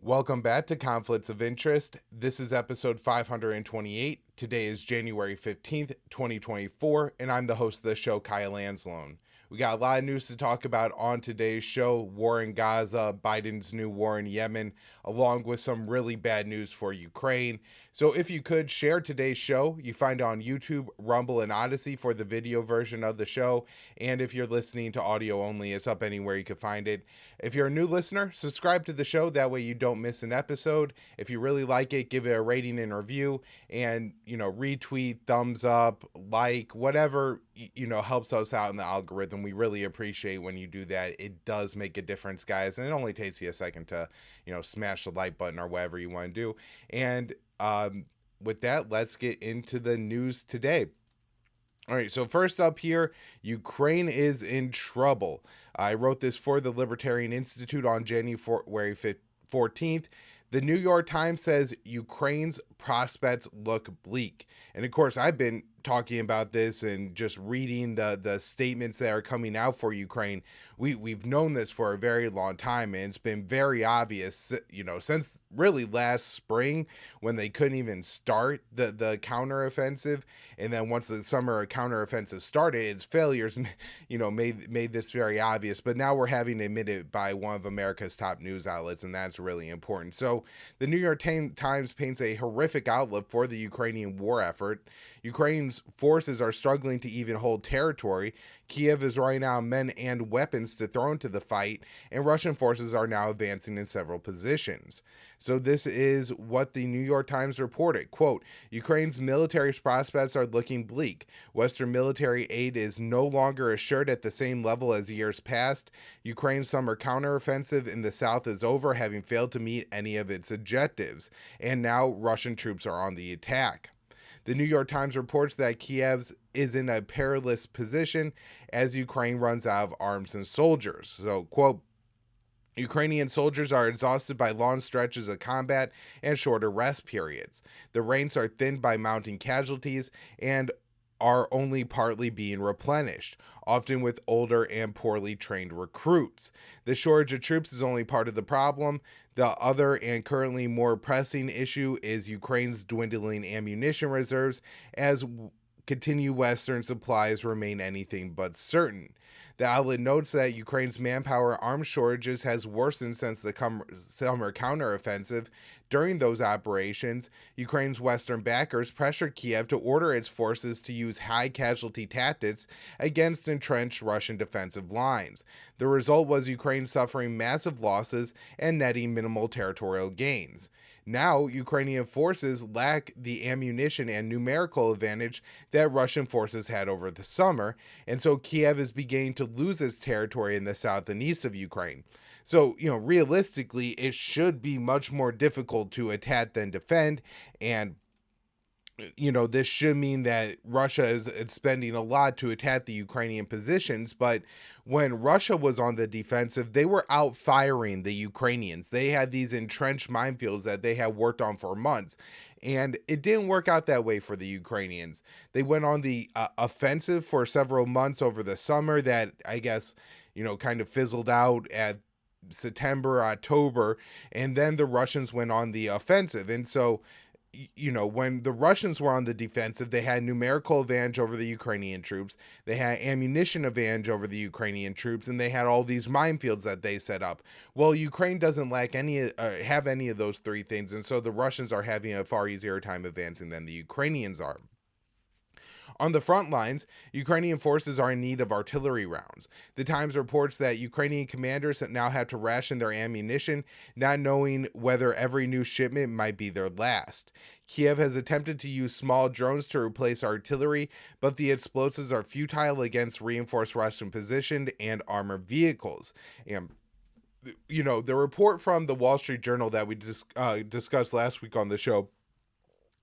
Welcome back to Conflicts of Interest. This is episode 528. Today is January 15th, 2024, and I'm the host of the show, Kyle Anzalone. We got a lot of news to talk about on today's show: war in Gaza, Biden's new war in Yemen, along with some really bad news for Ukraine. So if you could share today's show, you find it on YouTube, Rumble, and Odysee for the video version of the show. And if you're listening to audio only, it's up anywhere you can find it. If you're a new listener, subscribe to the show. That way you don't miss an episode. If you really like it, give it a rating and review, and, retweet, thumbs up, like, whatever, helps us out in the algorithm. We really appreciate when you do that. It does make a difference, guys. And it only takes you a second to, smash the like button or whatever you want to do. And with that, let's get into the news today. All right, so first up here, Ukraine is in trouble. I wrote this for the Libertarian Institute on January 14th. The New York Times says Ukraine's prospects look bleak. And of course, I've been talking about this and just reading the statements that are coming out for Ukraine. We've known this for a very long time, and it's been very obvious, since really last spring when they couldn't even start the counteroffensive. And then once the summer counteroffensive started, its failures, made this very obvious. But now we're having it admitted by one of America's top news outlets, and that's really important. So the New York Times paints a horrific outlook for the Ukrainian war effort. Ukraine's forces are struggling to even hold territory. Kiev is running out of men and weapons to throw into the fight, and Russian forces are now advancing in several positions. So this is what the New York Times reported. Quote, Ukraine's military prospects are looking bleak. Western military aid is no longer assured at the same level as years past. Ukraine's summer counteroffensive in the south is over, having failed to meet any of its objectives. And now Russian troops are on the attack. The New York Times reports that Kiev is in a perilous position as Ukraine runs out of arms and soldiers. So, quote, Ukrainian soldiers are exhausted by long stretches of combat and shorter rest periods. The ranks are thinned by mounting casualties and are only partly being replenished, often with older and poorly trained recruits. The shortage of troops is only part of the problem. The other and currently more pressing issue is Ukraine's dwindling ammunition reserves, as continued Western supplies remain anything but certain. The outlet notes that Ukraine's manpower arms shortages has worsened since the summer counteroffensive. During those operations, Ukraine's Western backers pressured Kiev to order its forces to use high-casualty tactics against entrenched Russian defensive lines. The result was Ukraine suffering massive losses and netting minimal territorial gains. Now, Ukrainian forces lack the ammunition and numerical advantage that Russian forces had over the summer, and so Kiev is beginning to lose its territory in the south and east of Ukraine. So, realistically, it should be much more difficult to attack than defend, and this should mean that Russia is spending a lot to attack the Ukrainian positions. But when Russia was on the defensive, they were out firing the Ukrainians. They had these entrenched minefields that they had worked on for months, and it didn't work out that way for the Ukrainians. They went on the offensive for several months over the summer that, I guess, kind of fizzled out at September, October, and then the Russians went on the offensive. And so, when the Russians were on the defensive, they had numerical advantage over the Ukrainian troops, they had ammunition advantage over the Ukrainian troops, and they had all these minefields that they set up. Well, Ukraine doesn't lack have any of those three things, and so the Russians are having a far easier time advancing than the Ukrainians are. On the front lines, Ukrainian forces are in need of artillery rounds. The Times reports that Ukrainian commanders now have to ration their ammunition, not knowing whether every new shipment might be their last. Kiev has attempted to use small drones to replace artillery, but the explosives are futile against reinforced Russian positioned and armored vehicles. And the report from the Wall Street Journal that we discussed last week on the show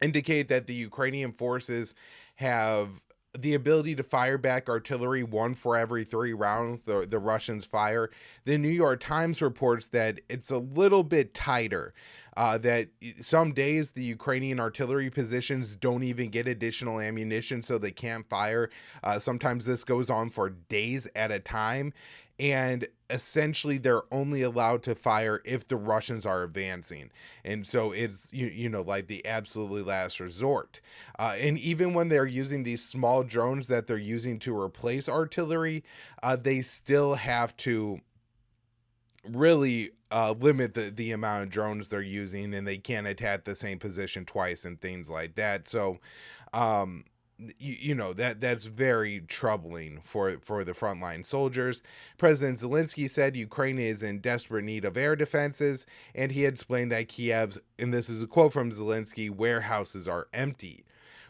indicate that the Ukrainian forces have the ability to fire back artillery one for every 3 rounds the Russians fire. The New York Times reports that it's a little bit tighter. that some days the Ukrainian artillery positions don't even get additional ammunition, so they can't fire. Sometimes this goes on for days at a time, and essentially they're only allowed to fire if the Russians are advancing. And so it's, like the absolutely last resort. And even when they're using these small drones that they're using to replace artillery, they still have to really limit the amount of drones they're using, and they can't attack the same position twice and things like that. So um that's very troubling for the frontline soldiers. President Zelensky said Ukraine is in desperate need of air defenses, and he explained that Kiev's, and this is a quote from Zelensky, warehouses are empty.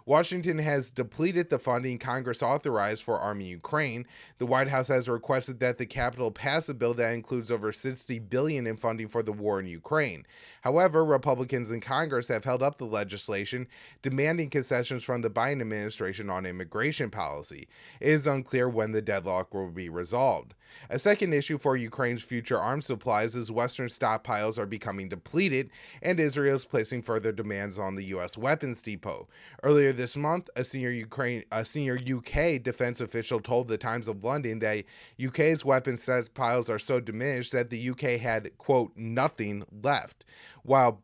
Washington has depleted the funding Congress authorized for arming Ukraine. The White House has requested that the Capitol pass a bill that includes over $60 billion in funding for the war in Ukraine. However, Republicans in Congress have held up the legislation, demanding concessions from the Biden administration on immigration policy. It is unclear when the deadlock will be resolved. A second issue for Ukraine's future arms supplies is Western stockpiles are becoming depleted, and Israel is placing further demands on the U.S. weapons depot. Earlier this month, a senior UK defense official told the Times of London that UK's weapons stockpiles are so diminished that the UK had, quote, nothing left, while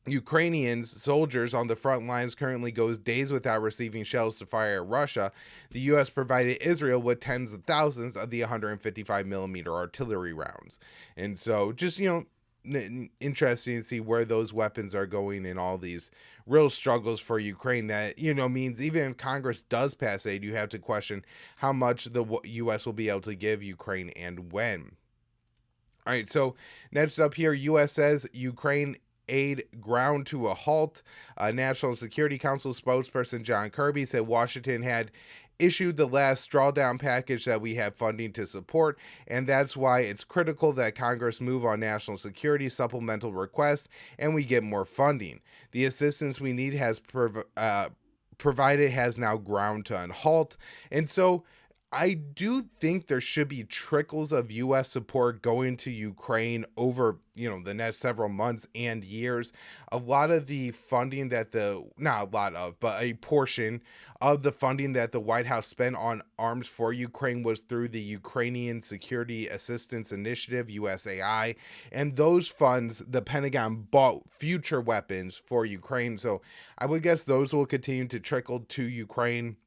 Ukrainians soldiers on the front lines currently goes days without receiving shells to fire at Russia. The U.S. provided Israel with tens of thousands of the 155 millimeter artillery rounds. And so just, interesting to see where those weapons are going in all these real struggles for Ukraine that, means even if Congress does pass aid, you have to question how much the U.S. will be able to give Ukraine and when. All right, so next up here, U.S. says Ukraine aid ground to a halt. National Security Council spokesperson John Kirby said Washington had issued the last drawdown package that we have funding to support, and that's why it's critical that Congress move on national security supplemental request and we get more funding. The assistance we need has provided has now ground to a halt, and so I do think there should be trickles of U.S. support going to Ukraine over, the next several months and years. A lot of the funding that not a lot of, but a portion of the funding that the White House spent on arms for Ukraine was through the Ukrainian Security Assistance Initiative, USAI, and those funds, the Pentagon bought future weapons for Ukraine. So I would guess those will continue to trickle to Ukraine.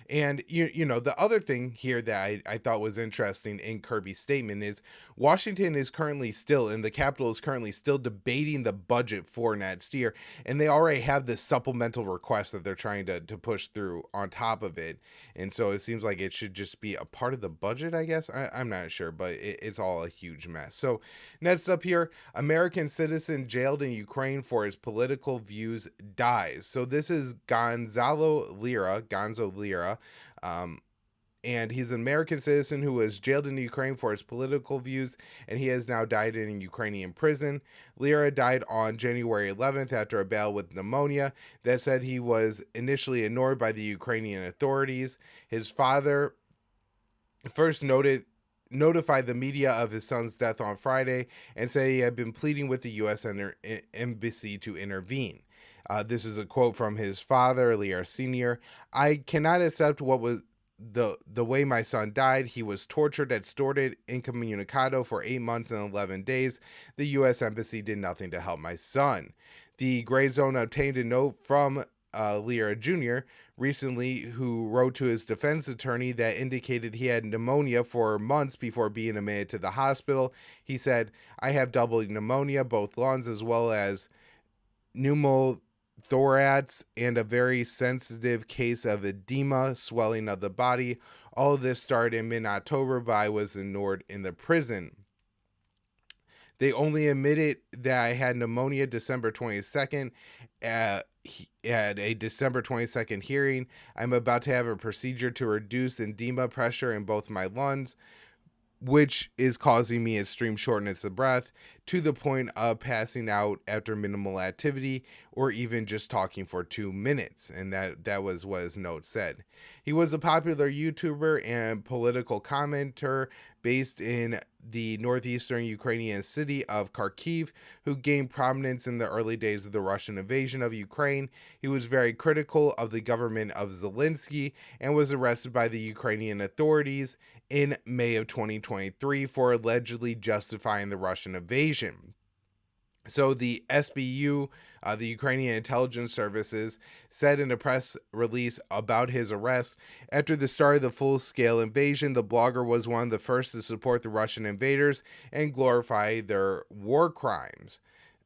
And the other thing here that I thought was interesting in Kirby's statement is Washington is currently still, and the Capitol is currently still debating the budget for next year, and they already have this supplemental request that they're trying to push through on top of it. And so it seems like it should just be a part of the budget, I guess. I'm not sure, but it's all a huge mess. So next up here, American citizen jailed in Ukraine for his political views dies. So this is Gonzo Lira, and he's an American citizen who was jailed in Ukraine for his political views, and he has now died in a Ukrainian prison. Lira died on January 11th after a battle with pneumonia that said he was initially ignored by the Ukrainian authorities. His father first notified the media of his son's death on Friday and said he had been pleading with the U.S. Embassy to intervene. This is a quote from his father, Lira Sr. "I cannot accept what was the way my son died. He was tortured, extorted, incommunicado for 8 months and 11 days. The U.S. Embassy did nothing to help my son." The Gray Zone obtained a note from Lira Jr. recently, who wrote to his defense attorney that indicated he had pneumonia for months before being admitted to the hospital. He said, "I have double pneumonia, both lungs, as well as pneumothorax, and a very sensitive case of edema, swelling of the body. All of this started in mid-October, but I was ignored in the prison. They only admitted that I had pneumonia December 22nd. At a December 22nd hearing, I'm about to have a procedure to reduce edema pressure in both my lungs, which is causing me extreme shortness of breath to the point of passing out after minimal activity or even just talking for 2 minutes." And that was what his note said. He was a popular YouTuber and political commentator based in the northeastern Ukrainian city of Kharkiv, who gained prominence in the early days of the Russian invasion of Ukraine. He was very critical of the government of Zelensky and was arrested by the Ukrainian authorities in May of 2023 for allegedly justifying the Russian invasion. So the SBU, the Ukrainian intelligence services, said in a press release about his arrest, after the start of the full-scale invasion, the blogger was one of the first to support the Russian invaders and glorify their war crimes.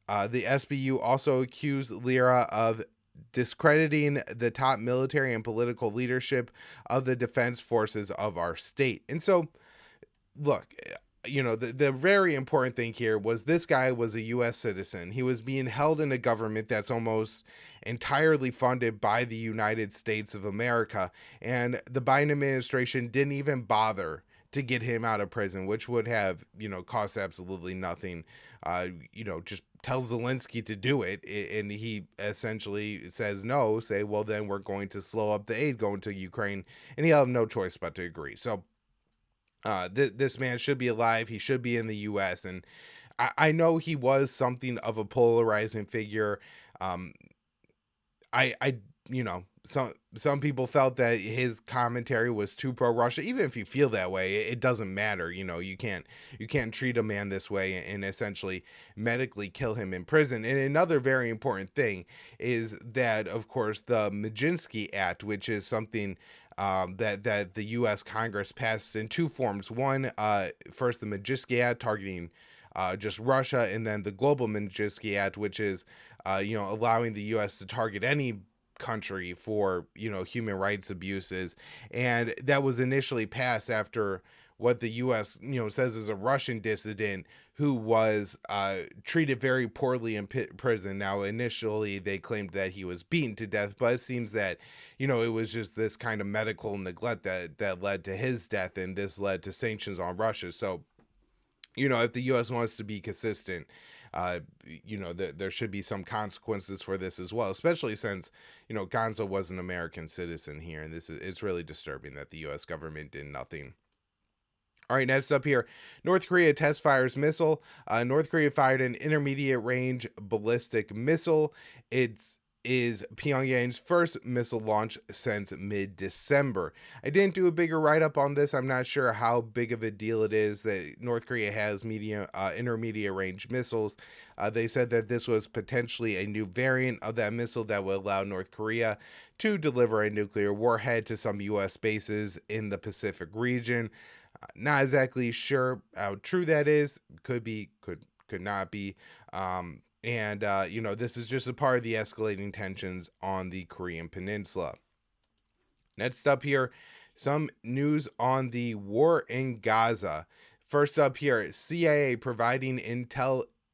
The SBU also accused Lira of discrediting the top military and political leadership of the defense forces of our state. And so, look, the very important thing here was this guy was a U.S. citizen. He was being held in a government that's almost entirely funded by the United States of America. And the Biden administration didn't even bother to get him out of prison, which would have, cost absolutely nothing. Just tell Zelensky to do it. And he essentially says no, say, well, then we're going to slow up the aid going to Ukraine. And he'll have no choice but to agree. So, this man should be alive. He should be in the U.S. And I know he was something of a polarizing figure. Some people felt that his commentary was too pro-Russia. Even if you feel that way, it doesn't matter. You can't treat a man this way and essentially medically kill him in prison. And another very important thing is that, of course, the Maginski Act, which is something that the U.S. Congress passed in two forms. One, first the Maginski Act targeting just Russia, and then the Global Maginski Act, which is allowing the U.S. to target any country for human rights abuses. And that was initially passed after what the U.S. says is a Russian dissident who was treated very poorly in prison. Now, initially they claimed that he was beaten to death, but it seems that it was just this kind of medical neglect that led to his death, and this led to sanctions on Russia. So if the U.S. wants to be consistent, there should be some consequences for this as well, especially since, Gonzo was an American citizen here. And it's really disturbing that the U.S. government did nothing. All right, next up here, North Korea test fires missile. North Korea fired an intermediate range ballistic missile. It's is Pyongyang's first missile launch since mid-December. I didn't do a bigger write-up on this. I'm not sure how big of a deal it is that North Korea has intermediate range missiles. They said that this was potentially a new variant of that missile that would allow North Korea to deliver a nuclear warhead to some U.S. bases in the Pacific region. Not exactly sure how true that is. Could be, could not be. This is just a part of the escalating tensions on the Korean Peninsula. Next up here, some news on the war in Gaza. First up here, CIA providing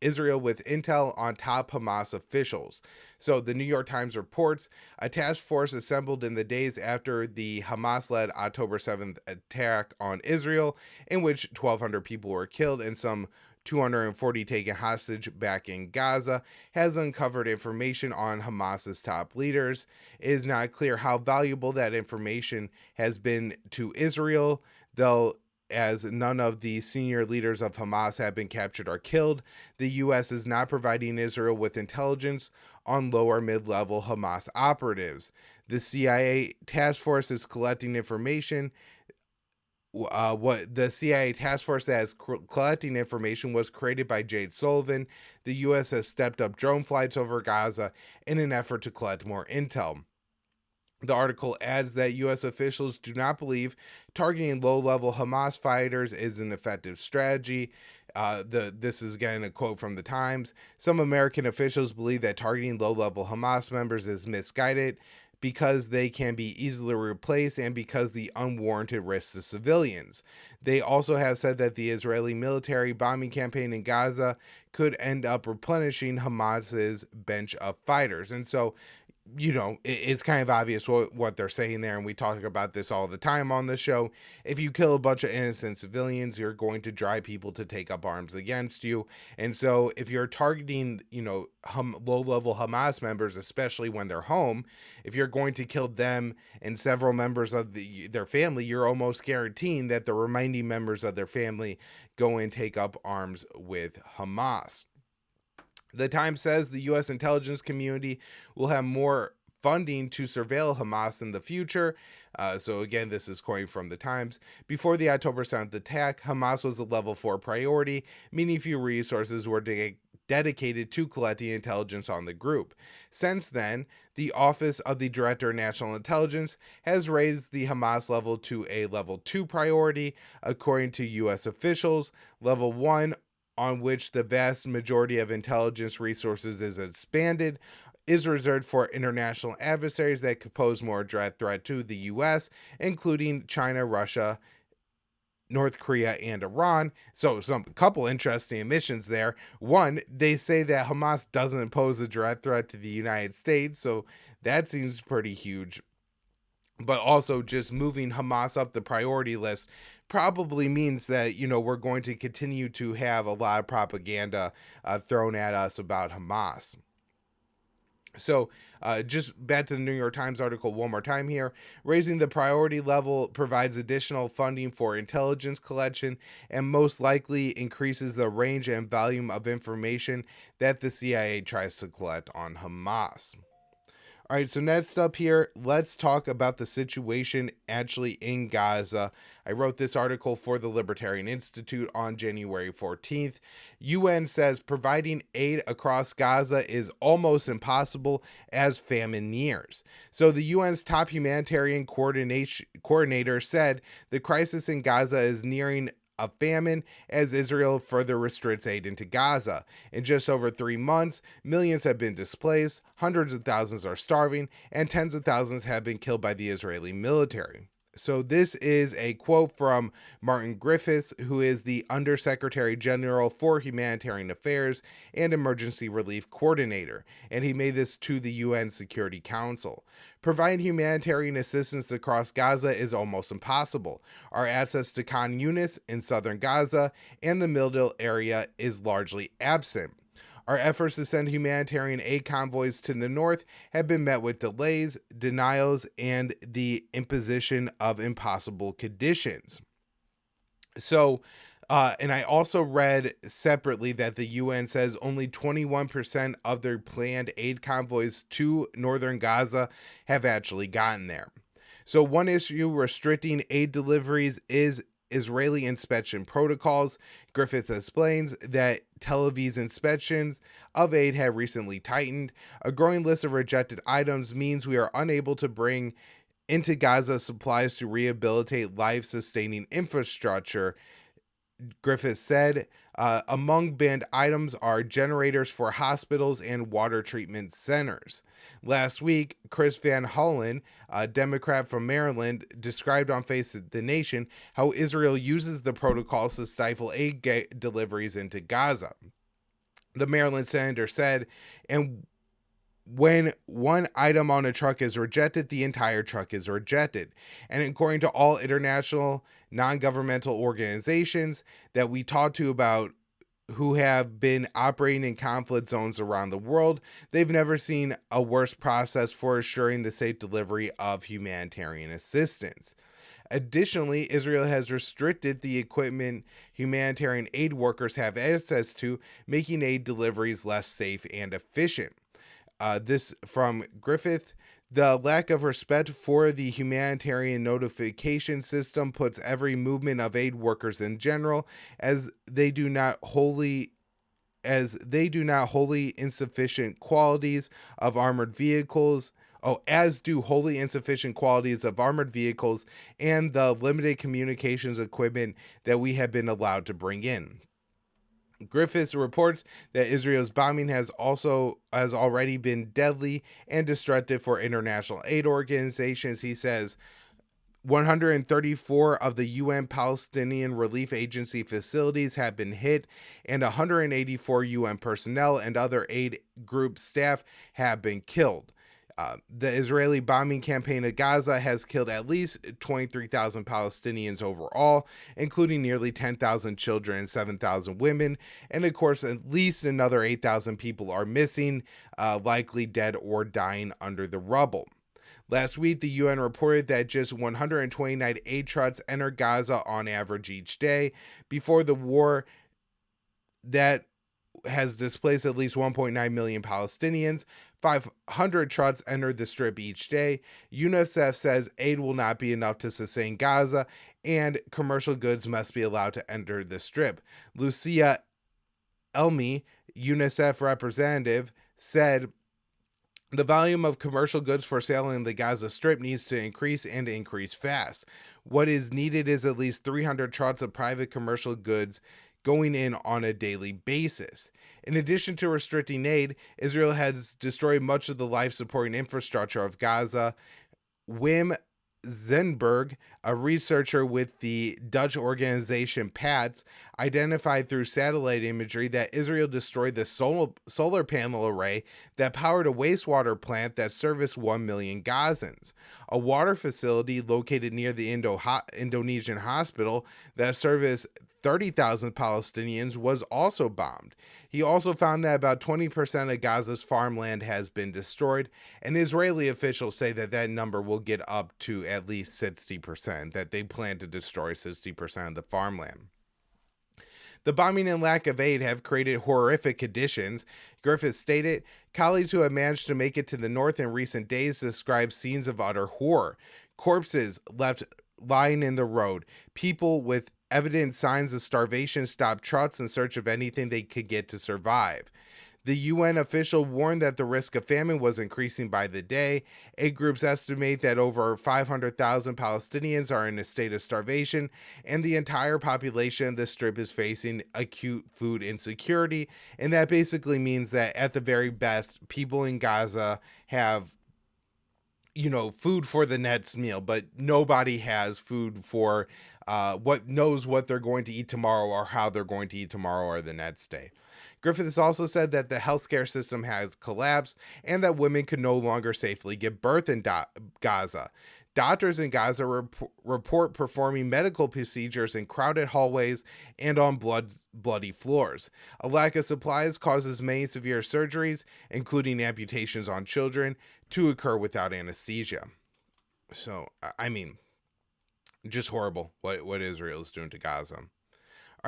Israel with intel on top Hamas officials. So the New York Times reports a task force assembled in the days after the Hamas-led October 7th attack on Israel, in which 1,200 people were killed and some 240 taken hostage back in Gaza, has uncovered information on Hamas's top leaders. It is not clear how valuable that information has been to Israel, though, as none of the senior leaders of Hamas have been captured or killed. The U.S. is not providing Israel with intelligence on lower mid-level Hamas operatives. The CIA task force is collecting information. What the CIA task force that is collecting information was created by Jade Sullivan. The U.S. has stepped up drone flights over Gaza in an effort to collect more intel. The article adds that U.S. officials do not believe targeting low-level Hamas fighters is an effective strategy. This is again a quote from the Times. Some American officials believe that targeting low-level Hamas members is misguided because they can be easily replaced and because the unwarranted risks to civilians. They also have said that the Israeli military bombing campaign in Gaza could end up replenishing Hamas's bench of fighters. And so it's kind of obvious what they're saying there, and we talk about this all the time on the show. If you kill a bunch of innocent civilians, you're going to drive people to take up arms against you. And so if you're targeting, low-level Hamas members, especially when they're home, if you're going to kill them and several members of their family, you're almost guaranteeing that the remaining members of their family go and take up arms with Hamas. The Times says the U.S. intelligence community will have more funding to surveil Hamas in the future. So again, this is quoting from the Times. Before the October 7th attack, Hamas was a level 4 priority, meaning few resources were dedicated to collecting intelligence on the group. Since then, the Office of the Director of National Intelligence has raised the Hamas level to a level 2 priority, according to U.S. officials. Level 1, on which the vast majority of intelligence resources is expanded, is reserved for international adversaries that could pose more direct threat to the U.S., including China, Russia, North Korea, and Iran. So couple interesting admissions there. One, they say that Hamas doesn't pose a direct threat to the United States, so that seems pretty huge. But also just moving Hamas up the priority list probably means that, we're going to continue to have a lot of propaganda thrown at us about Hamas. So just back to the New York Times article one more time here. Raising the priority level provides additional funding for intelligence collection and most likely increases the range and volume of information that the CIA tries to collect on Hamas. All right, so next up here, let's talk about the situation actually in Gaza. I wrote this article for the Libertarian Institute on January 14th. UN says providing aid across Gaza is almost impossible as famine nears. So the UN's top humanitarian coordinator said the crisis in Gaza is nearing a famine as Israel further restricts aid into Gaza. In just over 3 months, millions have been displaced, hundreds of thousands are starving, and tens of thousands have been killed by the Israeli military. So this is a quote from Martin Griffiths, who is the Undersecretary General for Humanitarian Affairs and Emergency Relief Coordinator, and he made this to the UN Security Council. Providing humanitarian assistance across Gaza is almost impossible. Our access to Khan Yunis in southern Gaza and the Middle area is largely absent. Our efforts to send humanitarian aid convoys to the north have been met with delays, denials, and the imposition of impossible conditions. So, and I also read separately that the UN says only 21% of their planned aid convoys to northern Gaza have actually gotten there. So one issue restricting aid deliveries is Israeli inspection protocols. Griffith explains that Tel Aviv's inspections of aid have recently tightened. A growing list of rejected items means we are unable to bring into Gaza supplies to rehabilitate life-sustaining infrastructure, Griffith said. Among banned items are generators for hospitals and water treatment centers. Last week, Chris Van Hollen, a Democrat from Maryland, described on Face the Nation how Israel uses the protocols to stifle aid deliveries into Gaza. The Maryland senator said, and when one item on a truck is rejected, the entire truck is rejected. And according to all international non-governmental organizations that we talked to about who have been operating in conflict zones around the world, they've never seen a worse process for assuring the safe delivery of humanitarian assistance. Additionally, Israel has restricted the equipment humanitarian aid workers have access to, making aid deliveries less safe and efficient. This from Griffith. The lack of respect for the humanitarian notification system puts every movement of aid workers in general as they do not wholly insufficient qualities of armored vehicles. As do wholly insufficient qualities of armored vehicles and the limited communications equipment that we have been allowed to bring in. Griffiths reports that Israel's bombing has already been deadly and destructive for international aid organizations. He says 134 of the UN Palestinian Relief Agency facilities have been hit, and 184 UN personnel and other aid group staff have been killed. The Israeli bombing campaign of Gaza has killed at least 23,000 Palestinians overall, including nearly 10,000 children and 7,000 women. And of course, at least another 8,000 people are missing, likely dead or dying under the rubble. Last week, the UN reported that just 129 aid trucks entered Gaza on average each day. Before the war, that has displaced at least 1.9 million Palestinians. 500 trucks entered the strip each day. UNICEF says aid will not be enough to sustain Gaza, and commercial goods must be allowed to enter the strip. Lucia Elmi, UNICEF representative, said the volume of commercial goods for sale in the Gaza Strip needs to increase and increase fast. What is needed is at least 300 trucks of private commercial goods going in on a daily basis. In addition to restricting aid, Israel has destroyed much of the life-supporting infrastructure of Gaza. Wim Zenberg, a researcher with the Dutch organization PATS, identified through satellite imagery that Israel destroyed the solar panel array that powered a wastewater plant that serviced 1 million Gazans. A water facility located near the Indonesian hospital that serviced 30,000 Palestinians was also bombed. He also found that about 20% of Gaza's farmland has been destroyed, and Israeli officials say that that number will get up to at least 60%, that they plan to destroy 60% of the farmland. The bombing and lack of aid have created horrific conditions. Griffith stated, colleagues who have managed to make it to the north in recent days describe scenes of utter horror. Corpses left lying in the road, people with evident signs of starvation stopped trucks in search of anything they could get to survive. The UN official warned that the risk of famine was increasing by the day. Aid groups estimate that over 500,000 Palestinians are in a state of starvation, and the entire population of the Strip is facing acute food insecurity. And that basically means that at the very best, people in Gaza have food for the next meal, but nobody has food for what they're going to eat tomorrow or how they're going to eat tomorrow or the next day. Griffiths also said that the healthcare system has collapsed and that women could no longer safely give birth in Gaza. Doctors in Gaza report performing medical procedures in crowded hallways and on bloody floors. A lack of supplies causes many severe surgeries, including amputations on children, to occur without anesthesia. So, I mean, just horrible what Israel is doing to Gaza. All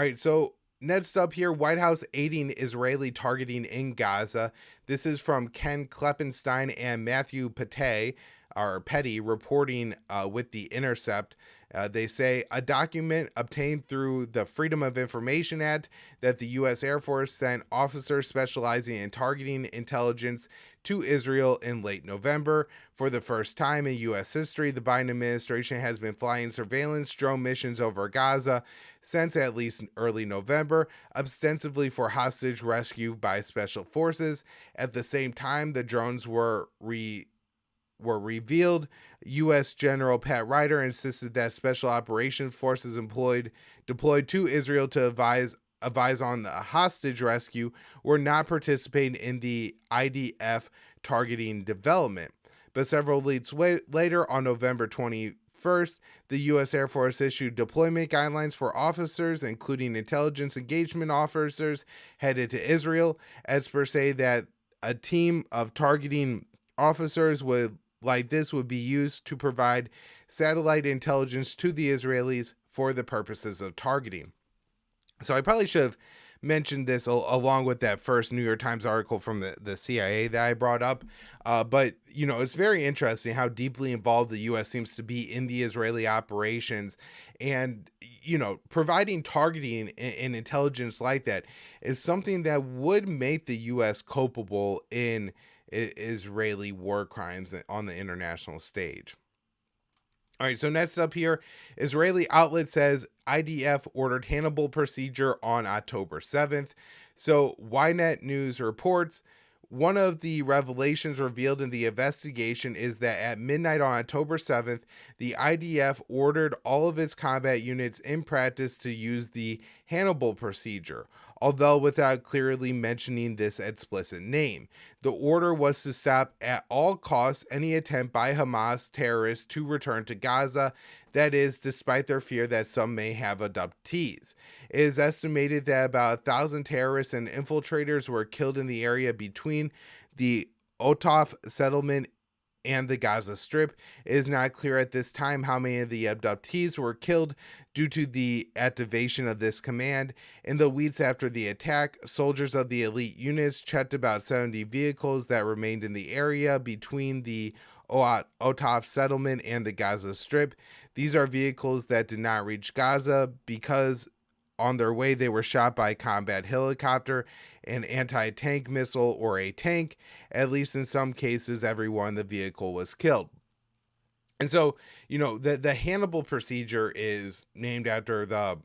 right, so next up here, White House aiding Israeli targeting in Gaza. This is from Ken Kleppenstein and Matthew Petty reporting with The Intercept. They say a document obtained through the Freedom of Information Act that the U.S. Air Force sent officers specializing in targeting intelligence to Israel in late November. For the first time in U.S. history, the Biden administration has been flying surveillance drone missions over Gaza since at least early November, ostensibly for hostage rescue by special forces. At the same time, the drones were revealed. U.S. General Pat Ryder insisted that special operations forces deployed to Israel to advise on the hostage rescue were not participating in the IDF targeting development. But several weeks later, on November 21st, the U.S. Air Force issued deployment guidelines for officers, including intelligence engagement officers, headed to Israel. Experts say that a team of targeting officers would be used to provide satellite intelligence to the Israelis for the purposes of targeting. So I probably should have mentioned this along with that first New York Times article from the CIA that I brought up. But, it's very interesting how deeply involved the U.S. seems to be in the Israeli operations. And, providing targeting and intelligence like that is something that would make the U.S. culpable in Israeli war crimes on the international stage. All right, so next up here, Israeli outlet says IDF ordered Hannibal procedure on October 7th. So Ynet News reports, one of the revelations revealed in the investigation is that at midnight on October 7th, the IDF ordered all of its combat units in practice to use the Hannibal procedure. although without clearly mentioning this explicit name. The order was to stop at all costs any attempt by Hamas terrorists to return to Gaza, that is, despite their fear that some may have abductees. It is estimated that about 1,000 terrorists and infiltrators were killed in the area between the Otaf settlement and the Gaza Strip. It is not clear at this time how many of the abductees were killed due to the activation of this command. In the weeks after the attack, soldiers of the elite units checked about 70 vehicles that remained in the area between the Otaf settlement and the Gaza Strip. These are vehicles that did not reach Gaza because on their way they were shot by a combat helicopter, an anti-tank missile, or a tank. At least in some cases, everyone in the vehicle was killed. And so, the Hannibal procedure is named after the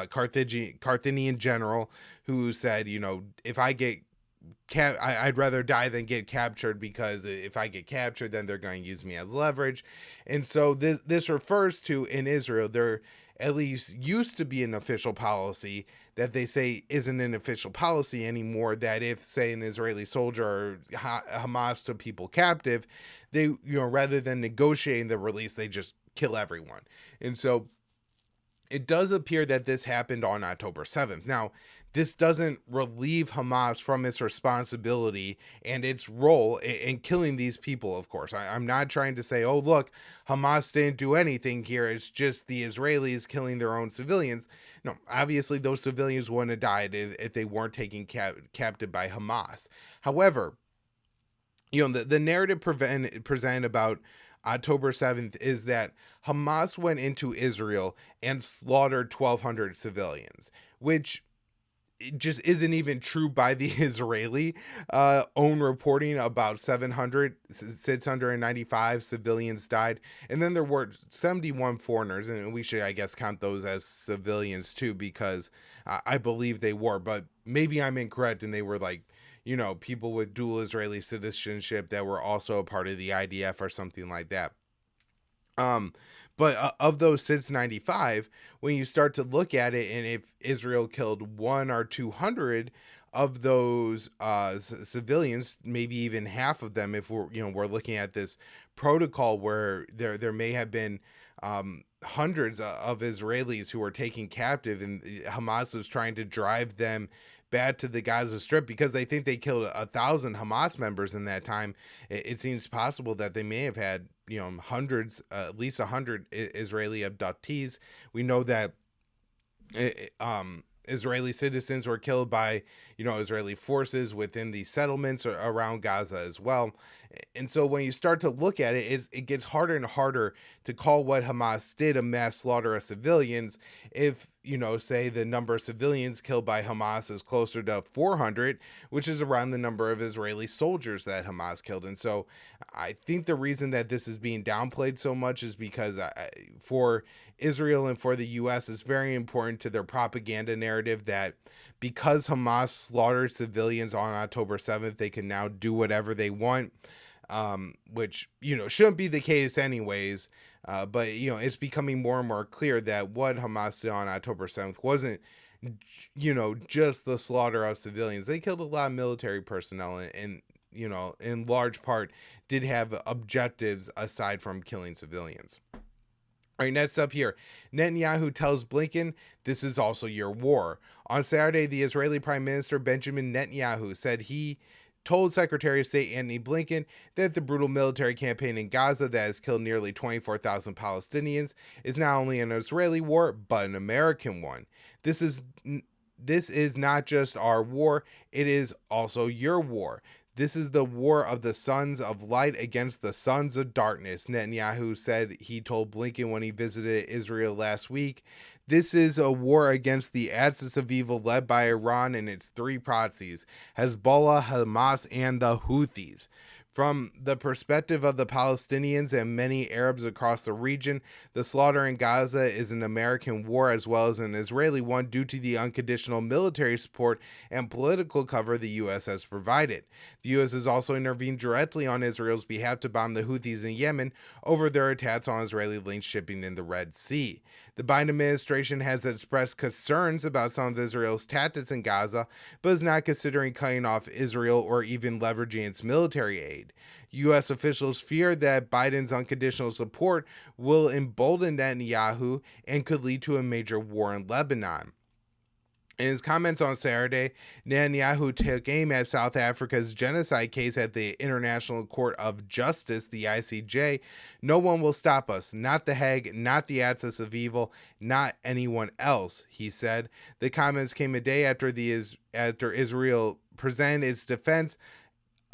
Carthaginian general who said, if I get I'd rather die than get captured, because if I get captured, then they're going to use me as leverage. And so this refers to, in Israel, there at least used to be an official policy that they say isn't an official policy anymore, that if, say, an Israeli soldier or Hamas took people captive, they, rather than negotiating the release, they just kill everyone. And so it does appear that this happened on October 7th. Now, this doesn't relieve Hamas from its responsibility and its role in killing these people, of course. I'm not trying to say, oh, look, Hamas didn't do anything here. It's just the Israelis killing their own civilians. No, obviously those civilians wouldn't have died if they weren't taken captive by Hamas. However, the narrative presented about October 7th is that Hamas went into Israel and slaughtered 1,200 civilians, which it just isn't even true by the Israeli own reporting. About 695 civilians died. And then there were 71 foreigners, and we should, I guess, count those as civilians too, because I believe they were, but maybe I'm incorrect and they were like, people with dual Israeli citizenship that were also a part of the IDF or something like that. But of those 695, when you start to look at it, and if Israel killed 100 or 200 of those civilians, maybe even half of them, if we're looking at this protocol where there may have been hundreds of Israelis who were taken captive, and Hamas was trying to drive them back to the Gaza Strip because they think they killed 1,000 Hamas members in that time. It seems possible that they may have had hundreds, at least 100 Israeli abductees. We know that Israeli citizens were killed by Israeli forces within the settlements around Gaza as well. And so when you start to look at it, it gets harder and harder to call what Hamas did a mass slaughter of civilians if, say the number of civilians killed by Hamas is closer to 400, which is around the number of Israeli soldiers that Hamas killed. And so I think the reason that this is being downplayed so much is because for Israel and for the U.S., it's very important to their propaganda narrative that because Hamas slaughtered civilians on October 7th, they can now do whatever they want, which, shouldn't be the case anyways. But, it's becoming more and more clear that what Hamas did on October 7th wasn't, just the slaughter of civilians. They killed a lot of military personnel and in large part did have objectives aside from killing civilians. All right, next up here, Netanyahu tells Blinken, this is also your war. On Saturday, the Israeli Prime Minister Benjamin Netanyahu said he told Secretary of State Antony Blinken that the brutal military campaign in Gaza that has killed nearly 24,000 Palestinians is not only an Israeli war, but an American one. This is not just our war, it is also your war. This is the war of the sons of light against the sons of darkness, Netanyahu said he told Blinken when he visited Israel last week. This is a war against the axis of evil led by Iran and its three proxies, Hezbollah, Hamas, and the Houthis. From the perspective of the Palestinians and many Arabs across the region, the slaughter in Gaza is an American war as well as an Israeli one due to the unconditional military support and political cover the U.S. has provided. The U.S. has also intervened directly on Israel's behalf to bomb the Houthis in Yemen over their attacks on Israeli-linked shipping in the Red Sea. The Biden administration has expressed concerns about some of Israel's tactics in Gaza, but is not considering cutting off Israel or even leveraging its military aid. U.S. officials fear that Biden's unconditional support will embolden Netanyahu and could lead to a major war in Lebanon. In his comments on Saturday, Netanyahu took aim at South Africa's genocide case at the International Court of Justice, the ICJ. No one will stop us, not the Hague, not the axis of evil, not anyone else, he said. The comments came a day after Israel presented its defense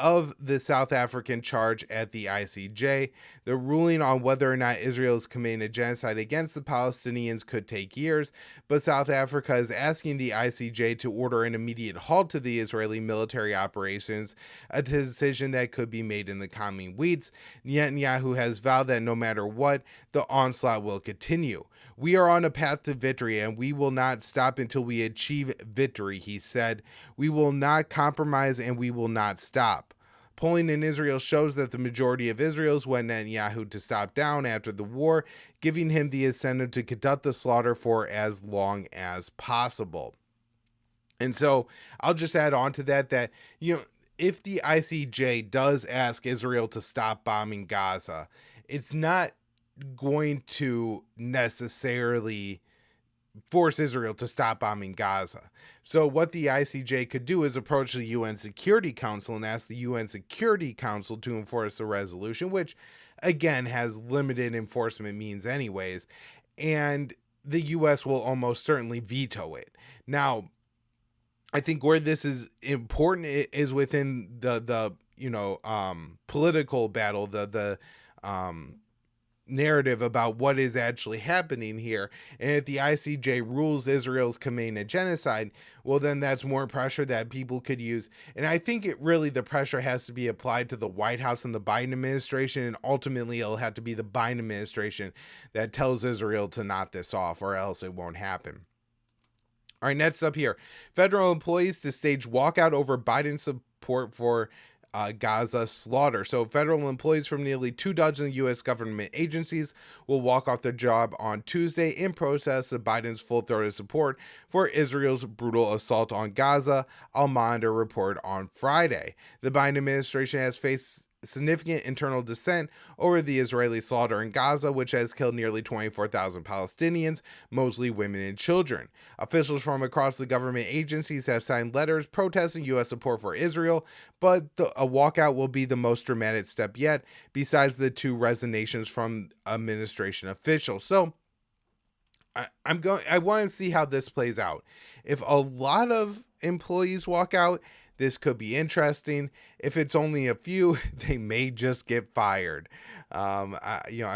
of the South African charge at the ICJ. The ruling on whether or not Israel is committing a genocide against the Palestinians could take years, but South Africa is asking the ICJ to order an immediate halt to the Israeli military operations, a decision that could be made in the coming weeks. Netanyahu has vowed that no matter what, the onslaught will continue. We are on a path to victory, and we will not stop until we achieve victory, he said. We will not compromise, and we will not stop. Polling in Israel shows that the majority of Israelis want Netanyahu to stop down after the war, giving him the incentive to conduct the slaughter for as long as possible. And so I'll just add on to that, if the ICJ does ask Israel to stop bombing Gaza, it's not going to necessarily force Israel to stop bombing Gaza. So what the ICJ could do is approach the UN Security Council and ask the UN Security Council to enforce the resolution, which again has limited enforcement means anyways, and the US will almost certainly veto it. Now, I think where this is important is within the political battle, the narrative about what is actually happening here. And if the ICJ rules Israel's committing a genocide, well, then that's more pressure that people could use. And I think the pressure has to be applied to the White House and the Biden administration. And ultimately, it'll have to be the Biden administration that tells Israel to knock this off, or else it won't happen. All right, next up here, federal employees to stage walkout over Biden support for Gaza slaughter. So federal employees from nearly 24 U.S. government agencies will walk off their job on Tuesday in protest of Biden's full-throated support for Israel's brutal assault on Gaza, Al-Monitor reported on Friday. The Biden administration has faced significant internal dissent over the Israeli slaughter in Gaza, which has killed nearly 24,000 Palestinians, mostly women and children. Officials from across the government agencies have signed letters protesting U.S. support for Israel, but a walkout will be the most dramatic step yet, besides the two resignations from administration officials. So I want to see how this plays out. If a lot of employees walk out, this could be interesting. If it's only a few, they may just get fired. I'm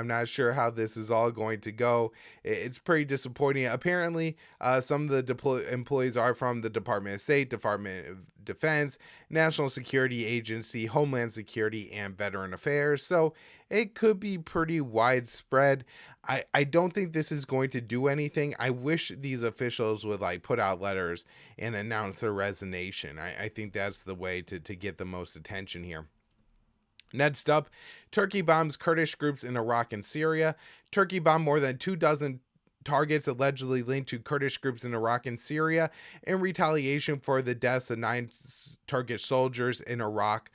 not sure how this is all going to go. It's pretty disappointing. Apparently, some of the employees are from the Department of State, Department of Defense, National Security Agency, Homeland Security, and Veteran Affairs. So it could be pretty widespread. I don't think this is going to do anything. I wish these officials would put out letters and announce their resignation. I think that's the way to get the most attention here. Next up, Turkey bombs Kurdish groups in Iraq and Syria. Turkey bombed more than 24 targets allegedly linked to Kurdish groups in Iraq and Syria in retaliation for the deaths of 9 Turkish soldiers in Iraq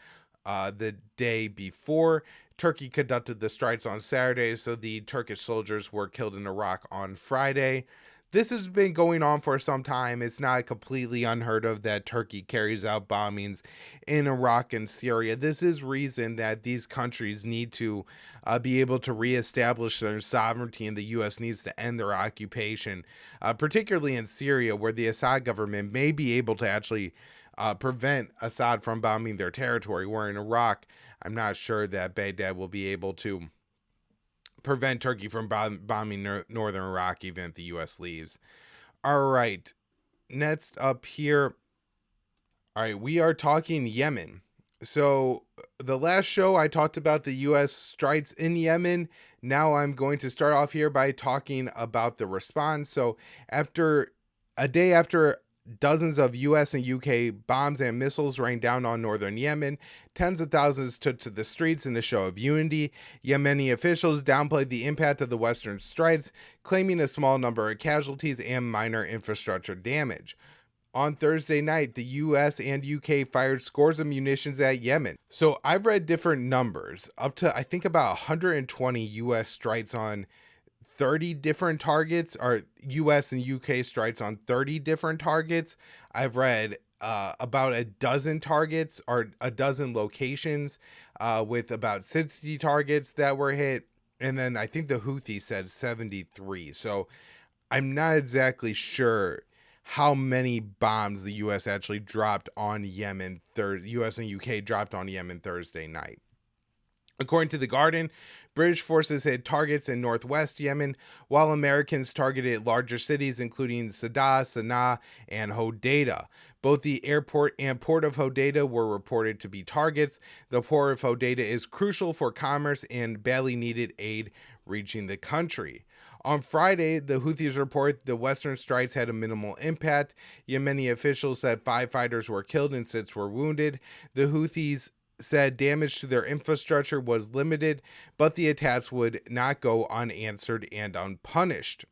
the day before. Turkey conducted the strikes on Saturday, so the Turkish soldiers were killed in Iraq on Friday. This has been going on for some time. It's not completely unheard of that Turkey carries out bombings in Iraq and Syria. This is reason that these countries need to be able to reestablish their sovereignty, and the U.S. needs to end their occupation, particularly in Syria, where the Assad government may be able to actually prevent Assad from bombing their territory, where in Iraq, I'm not sure that Baghdad will be able to prevent Turkey from bombing northern Iraq, even if the U.S. leaves. All right, next up here. All right, we are talking Yemen. So the last show I talked about the U.S. strikes in Yemen. Now I'm going to start off here by talking about the response. So after a day after dozens of U.S. and U.K. bombs and missiles rained down on northern Yemen, tens of thousands took to the streets in a show of unity. Yemeni officials downplayed the impact of the Western strikes, claiming a small number of casualties and minor infrastructure damage. On Thursday night, the US and UK fired scores of munitions at Yemen. So I've read different numbers, up to I think about 120 US strikes on 30 different targets, or US and UK strikes on 30 different targets. I've read about a dozen targets or a dozen locations with about 60 targets that were hit. And then I think the Houthis said 73. So I'm not exactly sure how many bombs the U.S. actually dropped on Yemen. U.S. and U.K. dropped on Yemen Thursday night. According to The Guardian, British forces hit targets in northwest Yemen, while Americans targeted larger cities including Sadr, Sana'a, and Hodeidah. Both the airport and port of Hodeidah were reported to be targets. The port of Hodeidah is crucial for commerce and badly needed aid reaching the country. On Friday, the Houthis report the Western strikes had a minimal impact. Yemeni officials said 5 fighters were killed and 6 were wounded. The Houthis said damage to their infrastructure was limited, but the attacks would not go unanswered and unpunished.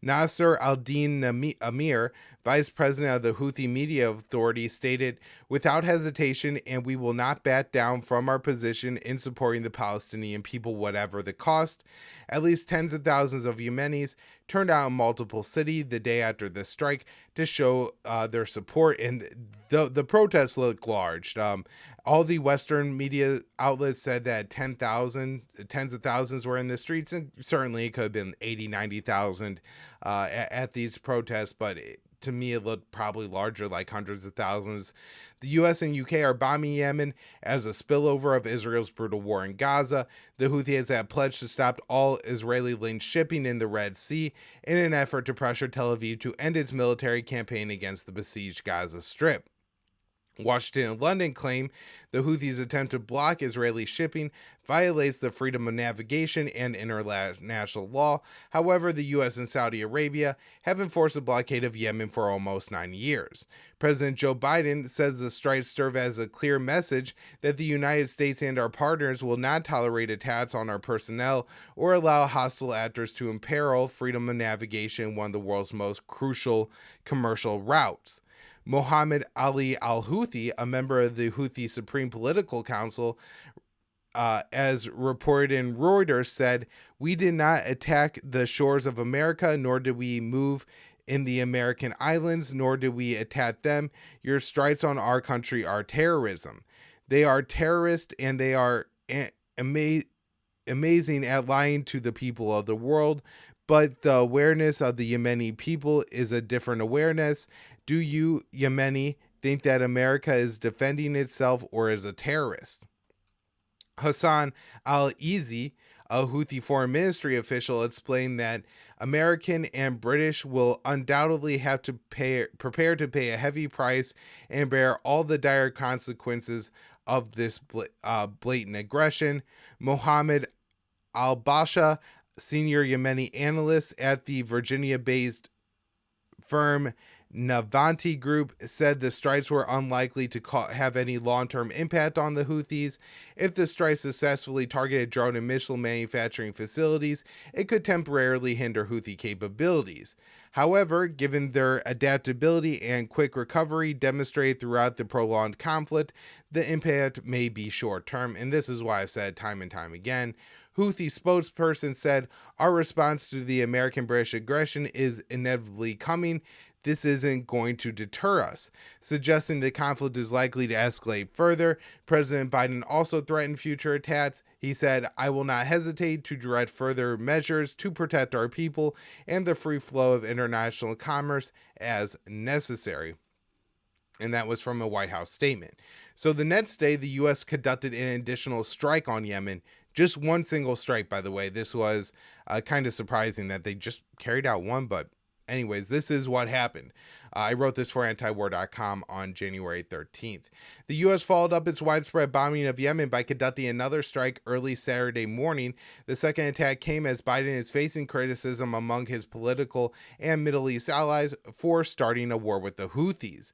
Nasser al-Din Amir, vice president of the Houthi media authority, stated, "Without hesitation, and we will not back down from our position in supporting the Palestinian people, whatever the cost." At least tens of thousands of Yemenis turned out in multiple cities the day after the strike to show their support, and the protests looked large. All the Western media outlets said that tens of thousands were in the streets, and certainly it could have been 80, 90,000 at these protests, but to me it looked probably larger, like hundreds of thousands. The US and UK are bombing Yemen as a spillover of Israel's brutal war in Gaza. The Houthis have pledged to stop all Israeli-linked shipping in the Red Sea in an effort to pressure Tel Aviv to end its military campaign against the besieged Gaza Strip. Washington and London claim the Houthis' attempt to block Israeli shipping violates the freedom of navigation and international law. However, the U.S. and Saudi Arabia have enforced a blockade of Yemen for almost 9 years. President Joe Biden says the strikes serve as a clear message that the United States and our partners will not tolerate attacks on our personnel or allow hostile actors to imperil freedom of navigation, one of the world's most crucial commercial routes. Mohammed Ali al-Houthi, a member of the Houthi Supreme Political Council, as reported in Reuters, said, "We did not attack the shores of America, nor did we move in the American islands, nor did we attack them. Your strikes on our country are terrorism. They are terrorist, and they are amazing at lying to the people of the world. But the awareness of the Yemeni people is a different awareness. Do you, Yemeni, think that America is defending itself or is a terrorist?" Hassan al-Ezi, a Houthi foreign ministry official, explained that American and British will undoubtedly have to prepare to pay a heavy price and bear all the dire consequences of this blatant aggression. Mohammed al-Basha, senior Yemeni analyst at the Virginia-based firm Navanti Group, said the strikes were unlikely to have any long-term impact on the Houthis. If the strikes successfully targeted drone and missile manufacturing facilities, it could temporarily hinder Houthi capabilities. However, given their adaptability and quick recovery demonstrated throughout the prolonged conflict, the impact may be short-term, and this is why I've said time and time again. Houthi spokesperson said, "Our response to the American-British aggression is inevitably coming. This isn't going to deter us," suggesting the conflict is likely to escalate further. President Biden also threatened future attacks. He said, "I will not hesitate to direct further measures to protect our people and the free flow of international commerce as necessary." And that was from a White House statement. So the next day, the U.S. conducted an additional strike on Yemen. Just one single strike, by the way. This was kind of surprising that they just carried out one, but Anyways, this is what happened. I wrote this for antiwar.com on January 13th. The U.S. followed up its widespread bombing of Yemen by conducting another strike early Saturday morning. The second attack came as Biden is facing criticism among his political and Middle East allies for starting a war with the Houthis.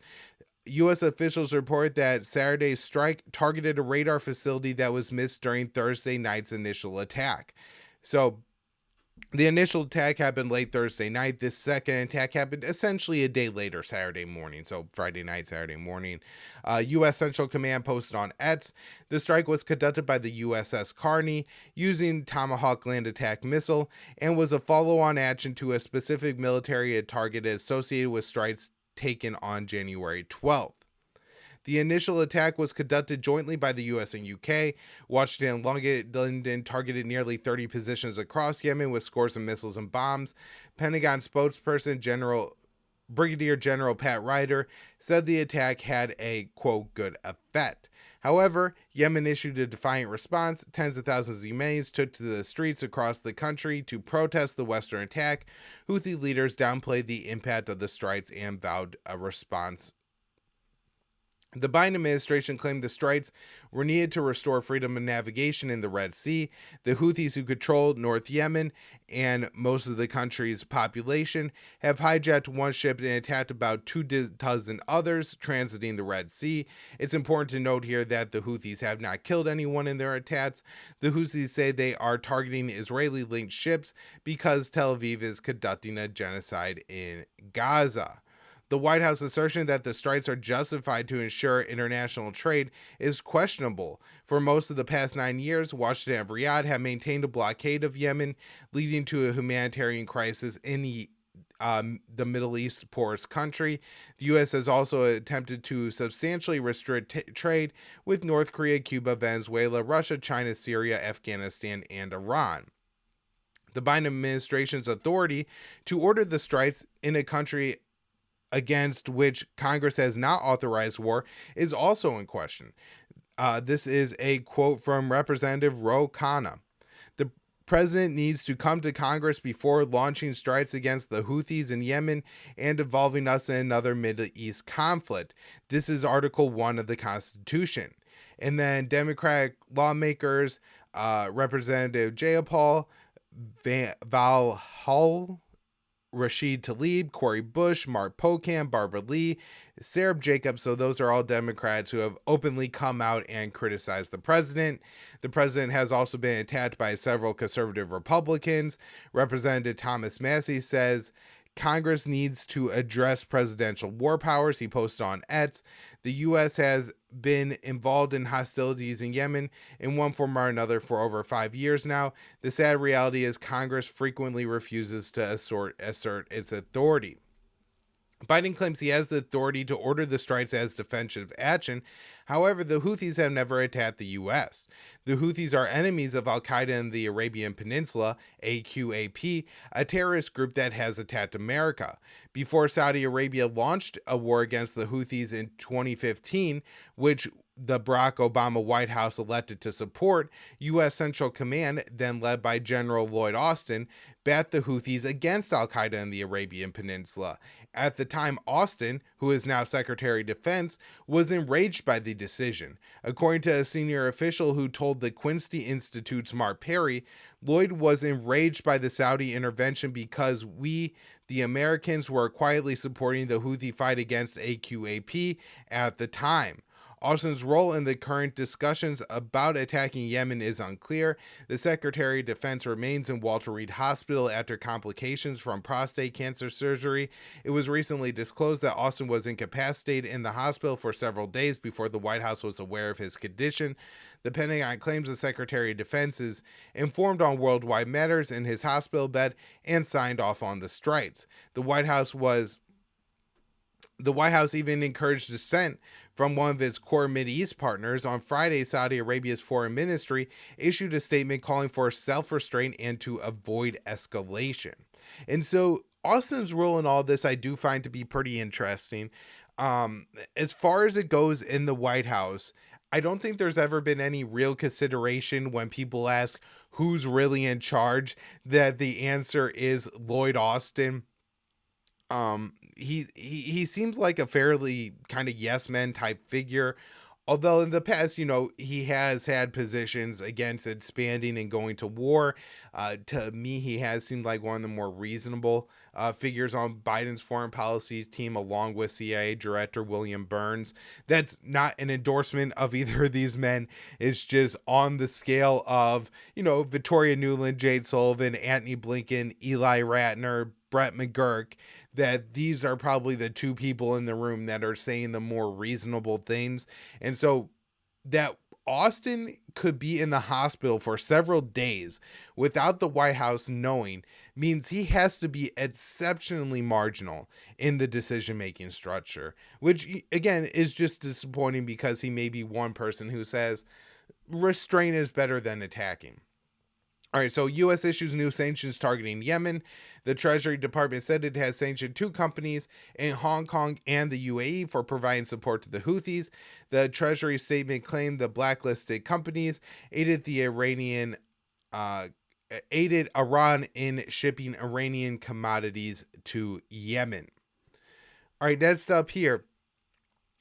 U.S. officials report that Saturday's strike targeted a radar facility that was missed during Thursday night's initial attack. So, the initial attack happened late Thursday night. This second attack happened essentially a day later, Saturday morning. So Friday night, Saturday morning. U.S. Central Command posted on X. The strike was conducted by the USS Carney using Tomahawk land attack missile and was a follow-on action to a specific military target associated with strikes taken on January 12th. The initial attack was conducted jointly by the U.S. and UK. Washington and London targeted nearly 30 positions across Yemen with scores of missiles and bombs. Pentagon spokesperson Brigadier General Pat Ryder said the attack had a, quote, good effect. However, Yemen issued a defiant response. Tens of thousands of Yemenis took to the streets across the country to protest the Western attack. Houthi leaders downplayed the impact of the strikes and vowed a response. The Biden administration claimed the strikes were needed to restore freedom of navigation in the Red Sea. The Houthis, who control North Yemen and most of the country's population, have hijacked one ship and attacked about 24 others transiting the Red Sea. It's important to note here that the Houthis have not killed anyone in their attacks. The Houthis say they are targeting Israeli-linked ships because Tel Aviv is conducting a genocide in Gaza. The White House assertion that the strikes are justified to ensure international trade is questionable. For most of the past 9 years, Washington and Riyadh have maintained a blockade of Yemen, leading to a humanitarian crisis in the Middle East poorest country. The U.S. has also attempted to substantially restrict trade with North Korea, Cuba, Venezuela, Russia, China, Syria, Afghanistan, and Iran. The Biden administration's authority to order the strikes in a country against which Congress has not authorized war is also in question. This is a quote from Representative Ro Khanna. The president needs to come to Congress before launching strikes against the Houthis in Yemen and involving us in another Middle East conflict. This is Article 1 of the Constitution. And then Democratic lawmakers, Representative Jayapal, Valhall, Rashid Tlaib, Cori Bush, Mark Pocan, Barbara Lee, Sarah Jacobs. So those are all Democrats who have openly come out and criticized the president. The president has also been attacked by several conservative Republicans. Representative Thomas Massey says Congress needs to address presidential war powers. He posted on X. The U.S. has been involved in hostilities in Yemen in one form or another for over 5 years now. The sad reality is Congress frequently refuses to assert its authority. Biden claims he has the authority to order the strikes as defensive action. However, the Houthis have never attacked the U.S. The Houthis are enemies of Al-Qaeda in the Arabian Peninsula, AQAP, a terrorist group that has attacked America. Before Saudi Arabia launched a war against the Houthis in 2015, which the Barack Obama White House elected to support, U.S. Central Command, then led by General Lloyd Austin, backed the Houthis against Al-Qaeda in the Arabian Peninsula. At the time, Austin, who is now Secretary of Defense, was enraged by the decision. According to a senior official who told the Quincy Institute's Mark Perry, Lloyd was enraged by the Saudi intervention because we, the Americans, were quietly supporting the Houthi fight against AQAP at the time. Austin's role in the current discussions about attacking Yemen is unclear. The Secretary of Defense remains in Walter Reed Hospital after complications from prostate cancer surgery. It was recently disclosed that Austin was incapacitated in the hospital for several days before the White House was aware of his condition. The Pentagon claims the Secretary of Defense is informed on worldwide matters in his hospital bed and signed off on the strikes. The White House even encouraged dissent from one of its core Mideast partners. On Friday, Saudi Arabia's foreign ministry issued a statement calling for self-restraint and to avoid escalation. And so Austin's role in all this I do find to be pretty interesting. As far as it goes in the White House, I don't think there's ever been any real consideration when people ask who's really in charge that the answer is Lloyd Austin. He seems like a fairly kind of yes men type figure. Although in the past, he has had positions against expanding and going to war. To me, he has seemed like one of the more reasonable figures on Biden's foreign policy team, along with CIA Director William Burns. That's not an endorsement of either of these men. It's just on the scale of, Victoria Nuland, Jade Sullivan, Antony Blinken, Eli Ratner, Brett McGurk, that these are probably the two people in the room that are saying the more reasonable things. And so that Austin could be in the hospital for several days without the White House knowing means he has to be exceptionally marginal in the decision-making structure, which again is just disappointing because he may be one person who says restraint is better than attacking. All right, so U.S. issues new sanctions targeting Yemen. The Treasury Department said it has sanctioned 2 companies in Hong Kong and the UAE for providing support to the Houthis. The Treasury statement claimed the blacklisted companies aided Iran in shipping Iranian commodities to Yemen. All right, next up here.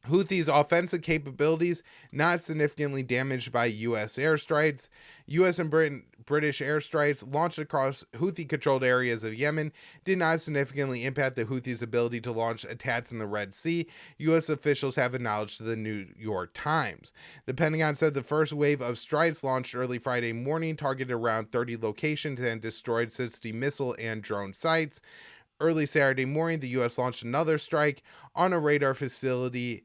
Houthis' offensive capabilities not significantly damaged by U.S. airstrikes. U.S. and British airstrikes launched across Houthi-controlled areas of Yemen did not significantly impact the Houthis' ability to launch attacks in the Red Sea, U.S. officials have acknowledged to the New York Times. The Pentagon said the first wave of strikes launched early Friday morning targeted around 30 locations and destroyed 60 missile and drone sites. Early Saturday morning, the U.S. launched another strike on a radar facility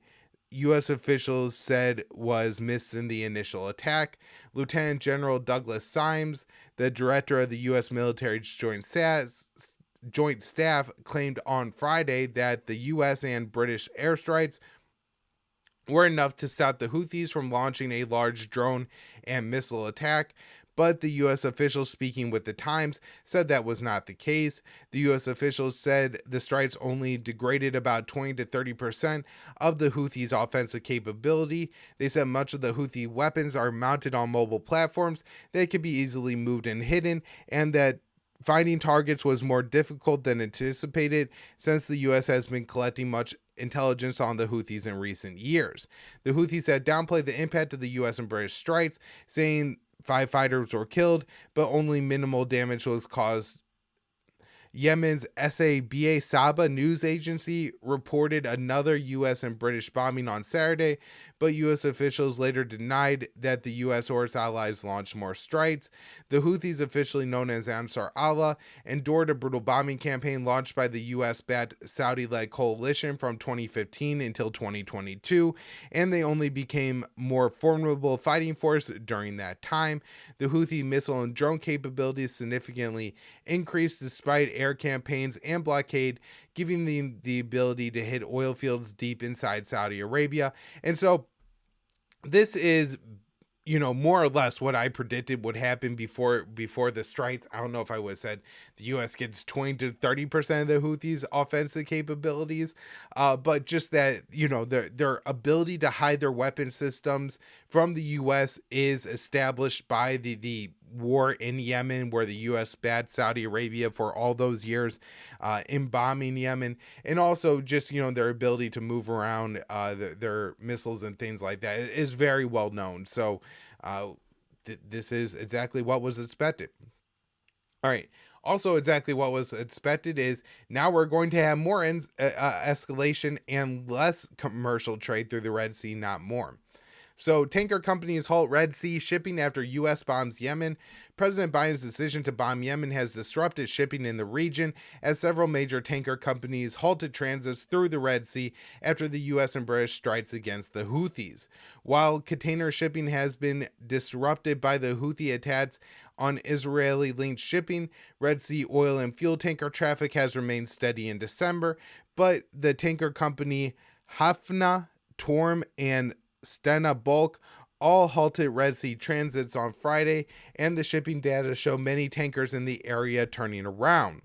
U.S. officials said was missed in the initial attack. Lieutenant General Douglas Symes, the director of the U.S. military Joint Staff, claimed on Friday that the U.S. and British airstrikes were enough to stop the Houthis from launching a large drone and missile attack. But the U.S. officials speaking with the Times said that was not the case. The U.S. officials said the strikes only degraded about 20 to 30% of the Houthis' offensive capability. They said much of the Houthi weapons are mounted on mobile platforms that can be easily moved and hidden, and that finding targets was more difficult than anticipated since the U.S. has been collecting much intelligence on the Houthis in recent years. The Houthis had downplayed the impact of the U.S. and British strikes, saying 5 fighters were killed, but only minimal damage was caused. Yemen's Saba Saba news agency reported another U.S. and British bombing on Saturday, but U.S. officials later denied that the U.S. or its allies launched more strikes. The Houthis, officially known as Ansar Allah, endured a brutal bombing campaign launched by the U.S.-backed Saudi-led coalition from 2015 until 2022, and they only became more formidable fighting force during that time. The Houthi missile and drone capabilities significantly increased despite air campaigns and blockade, giving them the ability to hit oil fields deep inside Saudi Arabia. And so this is, more or less what I predicted would happen before the strikes. I don't know if I would have said the U.S. gets 20 to 30% of the Houthis' offensive capabilities, but just that, their ability to hide their weapon systems from the U.S. is established by the war in Yemen, where the U.S. backed Saudi Arabia for all those years in bombing Yemen, and also just, their ability to move around their missiles and things like that is very well known. So this is exactly what was expected. All right. Also, exactly what was expected is now we're going to have more escalation and less commercial trade through the Red Sea, not more. So tanker companies halt Red Sea shipping after U.S. bombs Yemen. President Biden's decision to bomb Yemen has disrupted shipping in the region as several major tanker companies halted transits through the Red Sea after the U.S. and British strikes against the Houthis. While container shipping has been disrupted by the Houthi attacks on Israeli-linked shipping, Red Sea oil and fuel tanker traffic has remained steady in December, but the tanker company Hafna, Torm, and Stena Bulk all halted Red Sea transits on Friday, and the shipping data show many tankers in the area turning around.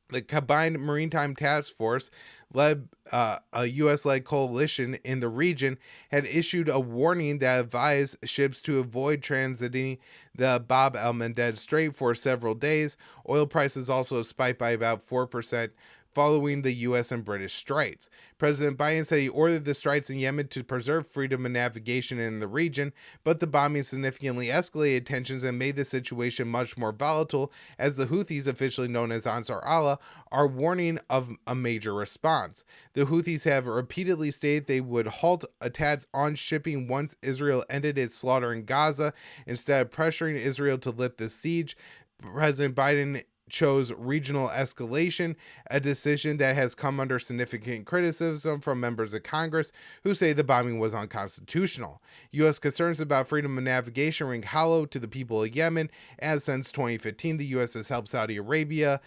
The Combined Maritime Task Force, led a U.S.-led coalition in the region, had issued a warning that advised ships to avoid transiting the Bab el-Mandeb Strait for several days. Oil prices also spiked by about 4% following the U.S. and British strikes. President Biden said he ordered the strikes in Yemen to preserve freedom of navigation in the region, but the bombing significantly escalated tensions and made the situation much more volatile, as the Houthis, officially known as Ansar Allah, are warning of a major response. The Houthis have repeatedly stated they would halt attacks on shipping once Israel ended its slaughter in Gaza, instead of pressuring Israel to lift the siege. President Biden chose regional escalation, a decision that has come under significant criticism from members of Congress who say the bombing was unconstitutional. U.S. concerns about freedom of navigation ring hollow to the people of Yemen, as since 2015 the U.S. has helped Saudi Arabia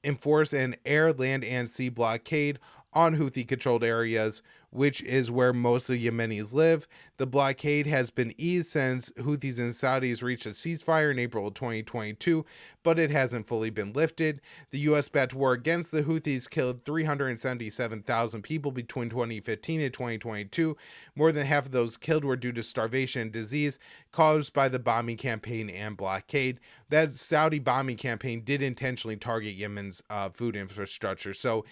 enforce an air, land, and sea blockade on Houthi-controlled areas, which is where most of Yemenis live. The blockade has been eased since Houthis and Saudis reached a ceasefire in April of 2022, but it hasn't fully been lifted. The U.S. backed war against the Houthis killed 377,000 people between 2015 and 2022. More than half of those killed were due to starvation and disease caused by the bombing campaign and blockade. That Saudi bombing campaign did intentionally target Yemen's food infrastructure. So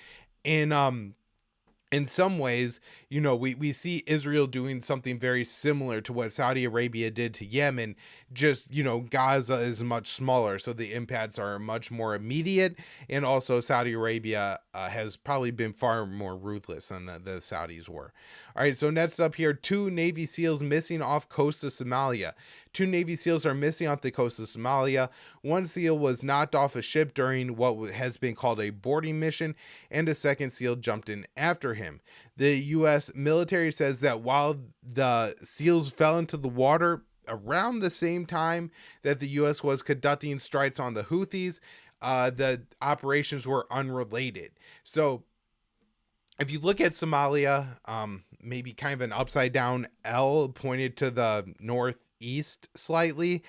in some ways, we see Israel doing something very similar to what Saudi Arabia did to Yemen, just, Gaza is much smaller, so the impacts are much more immediate, and also Saudi Arabia has probably been far more ruthless than the Saudis were. All right, so next up here, 2 Navy SEALs missing off coast of Somalia. 2 Navy SEALs are missing off the coast of Somalia. One SEAL was knocked off a ship during what has been called a boarding mission, and a second SEAL jumped in after him. The U.S. military says that while the SEALs fell into the water around the same time that the U.S. was conducting strikes on the Houthis, the operations were unrelated. So if you look at Somalia, maybe kind of an upside down L pointed to the northeast slightly,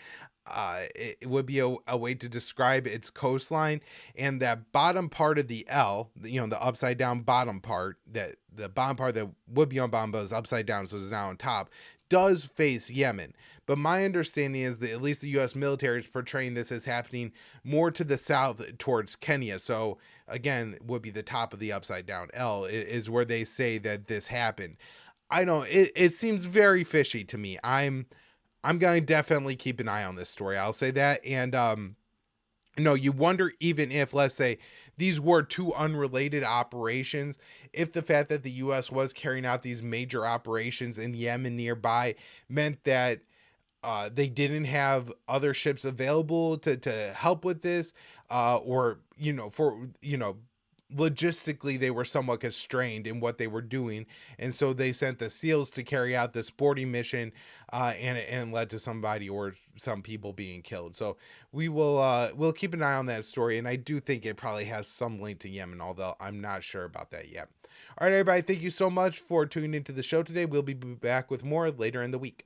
it would be a way to describe its coastline. And that bottom part of the L, the upside down bottom part, that the bottom part that would be on bottom but is upside down, so it's now on top, does face Yemen. But my understanding is that at least the U.S. military is portraying this as happening more to the south towards Kenya. So again, would be the top of the upside down L is where they say that this happened. I don't, it seems very fishy to me. I'm going to definitely keep an eye on this story. I'll say that. And, you wonder, even if, let's say, these were 2 unrelated operations, if the fact that the U.S. was carrying out these major operations in Yemen nearby meant that they didn't have other ships available to help with this, or, logistically they were somewhat constrained in what they were doing, and so they sent the SEALs to carry out this boarding mission, and led to somebody or some people being killed. So we'll keep an eye on that story, and I do think it probably has some link to Yemen, although I'm not sure about that yet. All right, everybody, thank you so much for tuning into the show today. We'll be back with more later in the week.